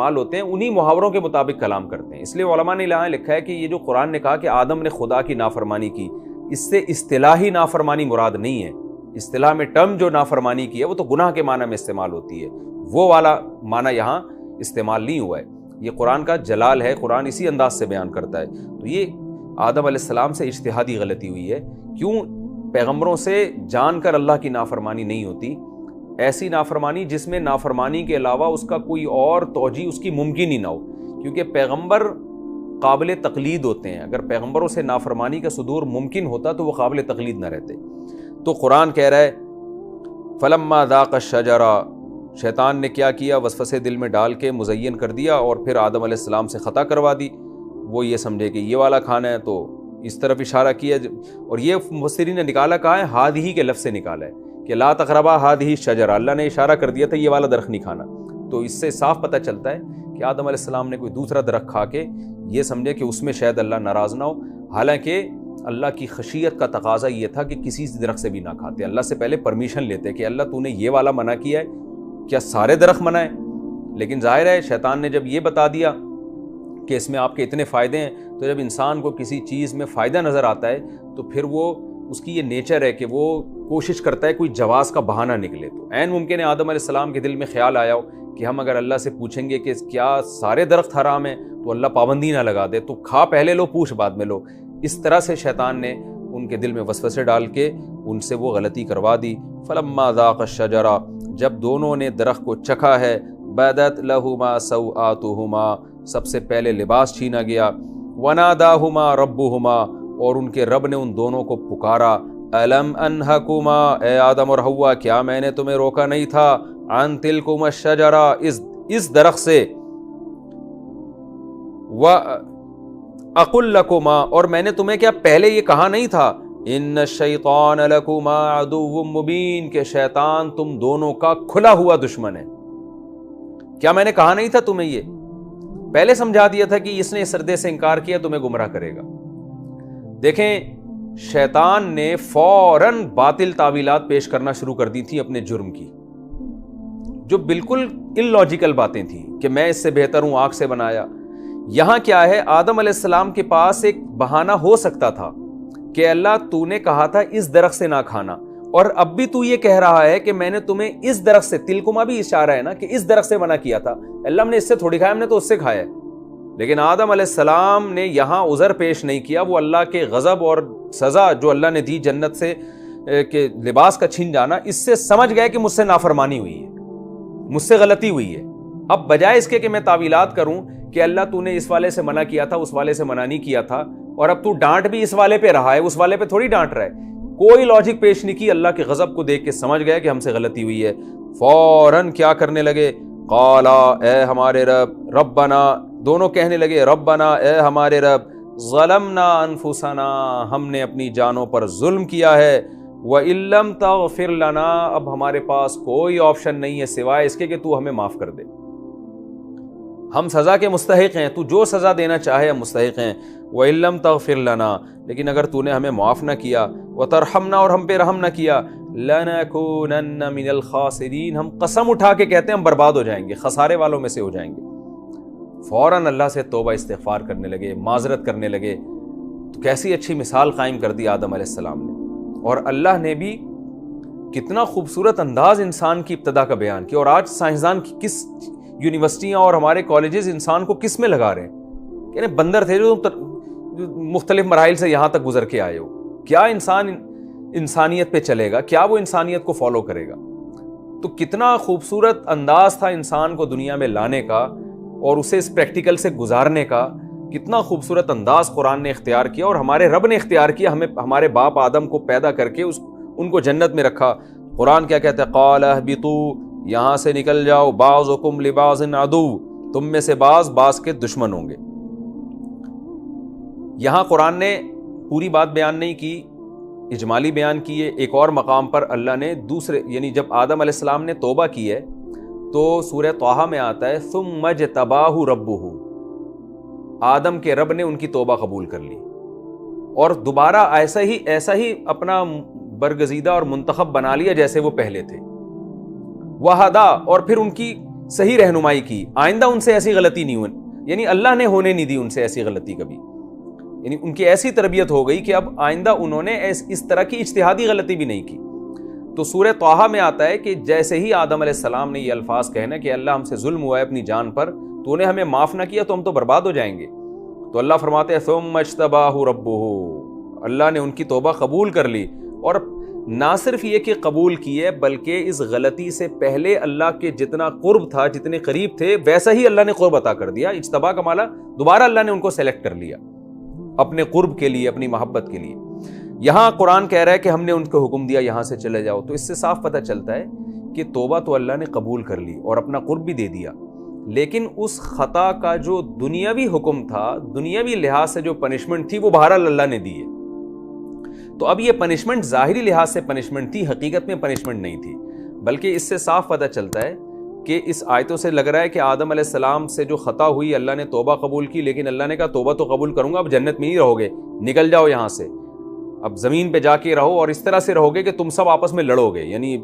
استعمال ہوتے ہیں انہی محاوروں کے مطابق کلام کرتے ہیں. اس لیے علماء نے یہاں لکھا ہے کہ یہ جو قرآن نے کہا کہ آدم نے خدا کی نافرمانی کی, اس سے اصطلاحی نافرمانی مراد نہیں ہے. اصطلاح میں ٹرم جو نافرمانی کی ہے وہ تو گناہ کے معنی میں استعمال ہوتی ہے, وہ والا معنی یہاں استعمال نہیں ہوا ہے. یہ قرآن کا جلال ہے, قرآن اسی انداز سے بیان کرتا ہے. تو یہ آدم علیہ السلام سے اجتہادی غلطی ہوئی ہے. کیوں پیغمبروں سے جان کر اللہ کی نافرمانی نہیں ہوتی, ایسی نافرمانی جس میں نافرمانی کے علاوہ اس کا کوئی اور توجیہ اس کی ممکن ہی نہ ہو, کیونکہ پیغمبر قابل تقلید ہوتے ہیں. اگر پیغمبروں سے نافرمانی کا صدور ممکن ہوتا تو وہ قابل تقلید نہ رہتے. تو قرآن کہہ رہا ہے فلما ذاق الشجرہ, شیطان نے کیا کیا, وسوسے دل میں ڈال کے مزین کر دیا اور پھر آدم علیہ السلام سے خطا کروا دی. وہ یہ سمجھے کہ یہ والا کھانا ہے تو اس طرف اشارہ کیا, اور یہ مفسرین نے نکالا کہا ہے ہادھی کے لفظ سے نکالا ہے کہ لا تقربا ہادھی الشجرہ, اللہ نے اشارہ کر دیا تھا یہ والا درخت نہیں کھانا. تو اس سے صاف پتہ چلتا ہے کہ آدم علیہ السلام نے کوئی دوسرا درخت کھا کے یہ سمجھے کہ اس میں شاید اللہ ناراض نہ ہو, حالانکہ اللہ کی خشیت کا تقاضا یہ تھا کہ کسی درخت سے بھی نہ کھاتے. اللہ سے پہلے پرمیشن لیتے کہ اللہ تو نے یہ والا منع کیا ہے, کیا سارے درخت منع ہیں؟ لیکن ظاہر ہے شیطان نے جب یہ بتا دیا کہ اس میں آپ کے اتنے فائدے ہیں, تو جب انسان کو کسی چیز میں فائدہ نظر آتا ہے تو پھر وہ اس کی یہ نیچر ہے کہ وہ کوشش کرتا ہے کوئی جواز کا بہانہ نکلے. تو عین ممکن ہے آدم علیہ السلام کے دل میں خیال آیا ہو کہ ہم اگر اللہ سے پوچھیں گے کہ کیا سارے درخت حرام ہیں تو اللہ پابندی نہ لگا دے, تو کھا پہلے لو پوچھ بعد میں لو. اس طرح سے شیطان نے ان کے دل میں وسوسے ڈال کے ان سے وہ غلطی کروا دی. فلما ذاق الشجرہ, جب دونوں نے درخت کو چکھا ہے, بدت لہما سوآتہما, سب سے پہلے لباس چھینا گیا, وناداہما ربہما, اور ان کے رب نے ان دونوں کو پکارا, الم انہکما, اے آدم اور حوا کیا میں نے تمہیں روکا نہیں تھا, عن تلکما الشجرہ, اس درخت سے, وَأَقُلْ لَكُمَا, اور میں نے تمہیں کیا پہلے یہ کہا نہیں تھا, ان الشیطان لکما عدو مبین, کہ شیطان تم دونوں کا کھلا ہوا دشمن ہے. کیا میں نے کہا نہیں تھا تمہیں, یہ پہلے سمجھا دیا تھا کہ اس نے اس سردے سے انکار کیا تمہیں گمراہ کرے گا. دیکھیں شیطان نے فوراً باطل تعویلات پیش کرنا شروع کر دی تھی اپنے جرم کی, جو بالکل اللاجیکل باتیں تھیں کہ میں اس سے بہتر ہوں, آگ سے بنایا. یہاں کیا ہے, آدم علیہ السلام کے پاس ایک بہانہ ہو سکتا تھا کہ اللہ تو نے کہا تھا اس درخت سے نہ کھانا, اور اب بھی تو یہ کہہ رہا ہے کہ میں نے تمہیں اس درخت سے, تلکما بھی اشارہ ہے نا کہ اس درخت سے منع کیا تھا, اللہ ہم نے اس سے تھوڑی کھایا, ہم نے تو اس سے کھایا ہے. لیکن آدم علیہ السلام نے یہاں عذر پیش نہیں کیا, وہ اللہ کے غضب اور سزا جو اللہ نے دی جنت سے کہ لباس کا چھین جانا, اس سے سمجھ گئے کہ مجھ سے نافرمانی ہوئی ہے, مجھ سے غلطی ہوئی ہے. اب بجائے اس کے کہ میں تعویلات کروں کہ اللہ تو نے اس والے سے منع کیا تھا, اس والے سے منع نہیں کیا تھا, اور اب تو ڈانٹ بھی اس والے پہ رہا ہے, اس والے پہ تھوڑی ڈانٹ رہا ہے, کوئی لاجک پیش نہیں کی, اللہ کے غضب کو دیکھ کے سمجھ گئے کہ ہم سے غلطی ہوئی ہے. فوراً کیا کرنے لگے, قالا, اے ہمارے رب, ربنا, دونوں کہنے لگے ربنا, اے ہمارے رب, ظلمنا انفسنا, ہم نے اپنی جانوں پر ظلم کیا ہے, وَإِن لَّمْ تَغْفِرْ لَنَا, اب ہمارے پاس کوئی آپشن نہیں ہے سوائے اس کے کہ تو ہمیں معاف کر دے. ہم سزا کے مستحق ہیں, تو جو سزا دینا چاہے ہم مستحق ہیں. وَإِن لَّمْ تَغْفِرْ لَنَا, لیکن اگر تو نے ہمیں معاف نہ کیا, وَتَرْحَمْنَا, اور ہم پہ رحم نہ کیا, لَنَكُونَنَّ مِنَ الْخَاسِرِينَ, ہم قسم اٹھا کے کہتے ہیں ہم برباد ہو جائیں گے, خسارے والوں میں سے ہو جائیں گے. فوراً اللہ سے توبہ استغفار کرنے لگے, معذرت کرنے لگے. تو کیسی اچھی مثال قائم کر دی آدم علیہ السلام نے. اور اللہ نے بھی کتنا خوبصورت انداز انسان کی ابتدا کا بیان کیا. اور آج سائنسدان کس یونیورسٹیاں اور ہمارے کالجز انسان کو کس میں لگا رہے ہیں, کہ بندر تھے جو مختلف مراحل سے یہاں تک گزر کے آئے ہو, کیا انسان انسانیت پہ چلے گا, کیا وہ انسانیت کو فالو کرے گا. تو کتنا خوبصورت انداز تھا انسان کو دنیا میں لانے کا اور اسے اس پریکٹیکل سے گزارنے کا, کتنا خوبصورت انداز قرآن نے اختیار کیا اور ہمارے رب نے اختیار کیا. ہمیں ہمارے باپ آدم کو پیدا کر کے ان کو جنت میں رکھا. قرآن کیا کہتا ہے, قال اہبطوا, یہاں سے نکل جاؤ, بعضکم لبعض عدو, تم میں سے بعض کے دشمن ہوں گے. یہاں قرآن نے پوری بات بیان نہیں کی, اجمالی بیان کی ہے. ایک اور مقام پر اللہ نے دوسرے, یعنی جب آدم علیہ السلام نے توبہ کی ہے تو سورہ طٰہٰ میں آتا ہے ثم اجتباہ ربہ, آدم کے رب نے ان کی توبہ قبول کر لی اور دوبارہ ایسا ہی اپنا برگزیدہ اور منتخب بنا لیا جیسے وہ پہلے تھے. وہدا, اور پھر ان کی صحیح رہنمائی کی, آئندہ ان سے ایسی غلطی نہیں ہوئی, یعنی اللہ نے ہونے نہیں دی ان سے ایسی غلطی کبھی, یعنی ان کی ایسی تربیت ہو گئی کہ اب آئندہ انہوں نے اس طرح کی اجتہادی غلطی بھی نہیں کی. تو سورہ طٰہٰ میں آتا ہے کہ جیسے ہی آدم علیہ السلام نے یہ الفاظ کہنا کہ اللہ ہم سے ظلم ہوا ہے اپنی جان پر, تو نے ہمیں معاف نہ کیا تو ہم تو برباد ہو جائیں گے. تو اللہ فرماتے ہیں ثم اجتباہ ربہ, اللہ نے ان کی توبہ قبول کر لی, اور نہ صرف یہ کہ قبول کی ہے بلکہ اس غلطی سے پہلے اللہ کے جتنا قرب تھا, جتنے قریب تھے, ویسا ہی اللہ نے قرب عطا کر دیا. اجتباہ کا معنی دوبارہ اللہ نے ان کو سلیکٹ کر لیا اپنے قرب کے لیے, اپنی محبت کے لیے. یہاں قرآن کہہ رہا ہے کہ ہم نے ان کو حکم دیا یہاں سے چلے جاؤ, تو اس سے صاف پتہ چلتا ہے کہ توبہ تو اللہ نے قبول کر لی اور اپنا قرب بھی دے دیا, لیکن اس خطا کا جو دنیاوی حکم تھا, دنیاوی لحاظ سے جو پنشمنٹ تھی, وہ بہرحال اللہ نے دی ہے. تو اب یہ پنشمنٹ ظاہری لحاظ سے پنشمنٹ تھی, حقیقت میں پنشمنٹ نہیں تھی, بلکہ اس سے صاف پتہ چلتا ہے کہ اس آیتوں سے لگ رہا ہے کہ آدم علیہ السلام سے جو خطا ہوئی اللہ نے توبہ قبول کی, لیکن اللہ نے کہا توبہ تو قبول کروں گا, اب جنت میں نہیں رہو گے, نکل جاؤ یہاں سے, اب زمین پہ جا کے رہو, اور اس طرح سے رہو گے کہ تم سب آپس میں لڑو گے. یعنی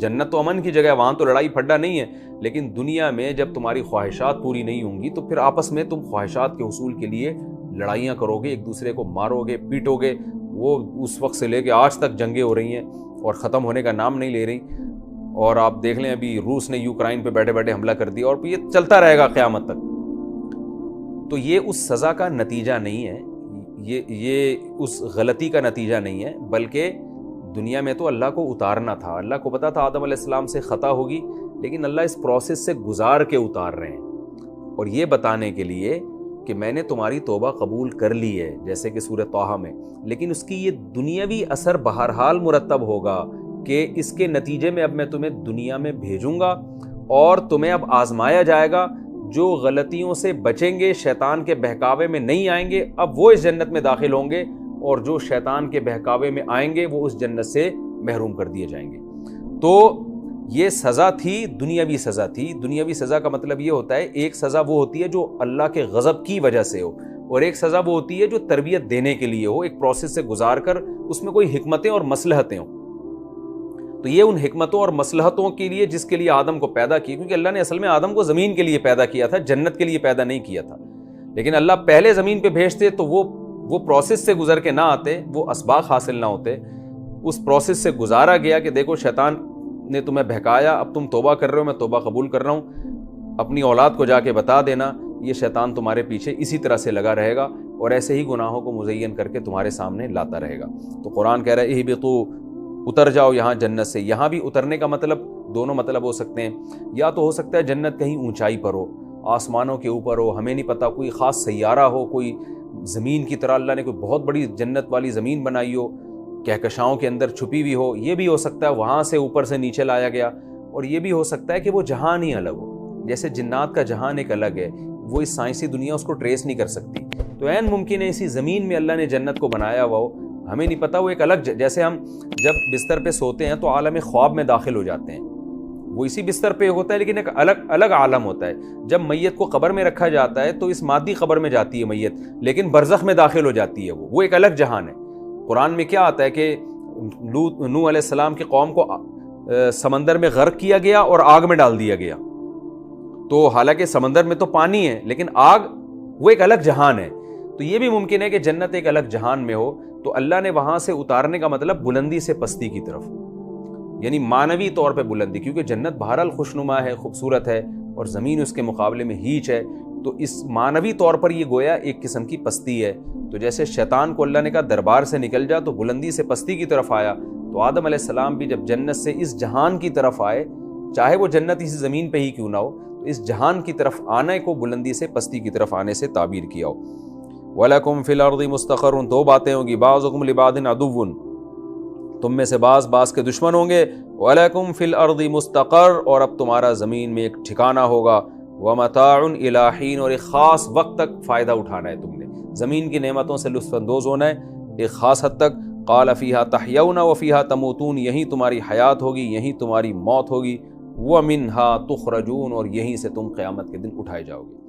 جنت تو امن کی جگہ ہے, وہاں تو لڑائی پھڈا نہیں ہے, لیکن دنیا میں جب تمہاری خواہشات پوری نہیں ہوں گی تو پھر آپس میں تم خواہشات کے حصول کے لیے لڑائیاں کرو گے, ایک دوسرے کو مارو گے, پیٹو گے. وہ اس وقت سے لے کے آج تک جنگیں ہو رہی ہیں اور ختم ہونے کا نام نہیں لے رہی. اور آپ دیکھ لیں ابھی روس نے یوکرائن پہ بیٹھے بیٹھے حملہ کر دیا, اور یہ چلتا رہے گا قیامت تک. تو یہ اس سزا کا نتیجہ نہیں ہے, یہ اس غلطی کا نتیجہ نہیں ہے, بلکہ دنیا میں تو اللہ کو اتارنا تھا. اللہ کو پتا تھا آدم علیہ السلام سے خطا ہوگی, لیکن اللہ اس پروسیس سے گزار کے اتار رہے ہیں, اور یہ بتانے کے لیے کہ میں نے تمہاری توبہ قبول کر لی ہے, جیسے کہ سورہ طٰہٰ میں, لیکن اس کی یہ دنیاوی اثر بہرحال مرتب ہوگا کہ اس کے نتیجے میں اب میں تمہیں دنیا میں بھیجوں گا, اور تمہیں اب آزمایا جائے گا. جو غلطیوں سے بچیں گے, شیطان کے بہکاوے میں نہیں آئیں گے, اب وہ اس جنت میں داخل ہوں گے, اور جو شیطان کے بہکاوے میں آئیں گے وہ اس جنت سے محروم کر دیے جائیں گے. تو یہ سزا تھی, دنیاوی سزا تھی. دنیاوی سزا کا مطلب یہ ہوتا ہے, ایک سزا وہ ہوتی ہے جو اللہ کے غضب کی وجہ سے ہو, اور ایک سزا وہ ہوتی ہے جو تربیت دینے کے لیے ہو, ایک پروسیس سے گزار کر اس میں کوئی حکمتیں اور مصلحتیں ہوں. تو یہ ان حکمتوں اور مصلحتوں کے لیے جس کے لیے آدم کو پیدا کی, کیونکہ اللہ نے اصل میں آدم کو زمین کے لیے پیدا کیا تھا, جنت کے لیے پیدا نہیں کیا تھا. لیکن اللہ پہلے زمین پہ بھیجتے تو وہ پروسیس سے گزر کے نہ آتے, وہ اسباق حاصل نہ ہوتے. اس پروسیس سے گزارا گیا کہ دیکھو شیطان نے تمہیں بہکایا, اب تم توبہ کر رہے ہو, میں توبہ قبول کر رہا ہوں, اپنی اولاد کو جا کے بتا دینا, یہ شیطان تمہارے پیچھے اسی طرح سے لگا رہے گا, اور ایسے ہی گناہوں کو مزین کر کے تمہارے سامنے لاتا رہے گا. تو قرآن کہہ رہا ہے اہبطوا, اتر جاؤ یہاں جنت سے. یہاں بھی اترنے کا مطلب دونوں مطلب ہو سکتے ہیں, یا تو ہو سکتا ہے جنت کہیں اونچائی پر ہو, آسمانوں کے اوپر ہو, ہمیں نہیں پتا, کوئی خاص سیارہ ہو, کوئی زمین کی طرح اللہ نے کوئی بہت بڑی جنت والی زمین بنائی ہو, کہکشاؤں کے اندر چھپی ہوئی ہو. یہ بھی ہو سکتا ہے وہاں سے اوپر سے نیچے لایا گیا. اور یہ بھی ہو سکتا ہے کہ وہ جہان ہی الگ ہو, جیسے جنات کا جہان ایک الگ ہے, وہ اس سائنسی دنیا اس کو ٹریس نہیں کر سکتی. تو عین ممکن ہے اسی زمین میں اللہ نے جنت کو بنایا ہوا ہو, ہمیں نہیں پتا. وہ ایک الگ, جیسے ہم جب بستر پہ سوتے ہیں تو عالم خواب میں داخل ہو جاتے ہیں, وہ اسی بستر پہ ہوتا ہے لیکن ایک الگ عالم ہوتا ہے. جب میت کو قبر میں رکھا جاتا ہے تو اس مادی قبر میں جاتی ہے میت, لیکن برزخ میں داخل ہو جاتی ہے, وہ ایک الگ جہان ہے. قرآن میں کیا آتا ہے کہ نوح علیہ السلام کی قوم کو سمندر میں غرق کیا گیا اور آگ میں ڈال دیا گیا. تو حالانکہ سمندر میں تو پانی ہے, لیکن آگ وہ ایک الگ جہان ہے. تو یہ بھی ممکن ہے کہ جنت ایک الگ جہان میں ہو. تو اللہ نے وہاں سے اتارنے کا مطلب بلندی سے پستی کی طرف, یعنی معنوی طور پہ بلندی, کیونکہ جنت بہرحال خوشنما ہے, خوبصورت ہے, اور زمین اس کے مقابلے میں ہیچ ہے. تو اس معنوی طور پر یہ گویا ایک قسم کی پستی ہے. تو جیسے شیطان کو اللہ نے کہا دربار سے نکل جا, تو بلندی سے پستی کی طرف آیا. تو آدم علیہ السلام بھی جب جنت سے اس جہان کی طرف آئے, چاہے وہ جنت اسی زمین پہ ہی کیوں نہ ہو, تو اس جہان کی طرف آنے کو بلندی سے پستی کی طرف آنے سے تعبیر کیا ہو. وَلَكُمْ فِي الْأَرْضِ مُسْتَقَرٌ, دو باتیں ہوں گی, بَعْضُكُمْ لِبَعْضٍ عَدُوٌّ, تم میں سے بعض کے دشمن ہوں گے. وَلَكُمْ فِي الْأَرْضِ مُسْتَقَرٌ, اور اب تمہارا زمین میں ایک ٹھکانہ ہوگا. وَمَتَاعٌ إِلَىٰ حِينٍ, اور ایک خاص وقت تک فائدہ اٹھانا ہے, تم نے زمین کی نعمتوں سے لطف اندوز ہونا ہے ایک خاص حد تک. قَالَ فِيهَا تَحْيَوْنَ وَفِيهَا تَمُوتُونَ, یہیں تمہاری حیات ہوگی, یہیں تمہاری موت ہوگی. وَمِنْهَا تُخْرَجُونَ, اور یہیں سے تم قیامت کے دن اٹھائے جاؤ گے.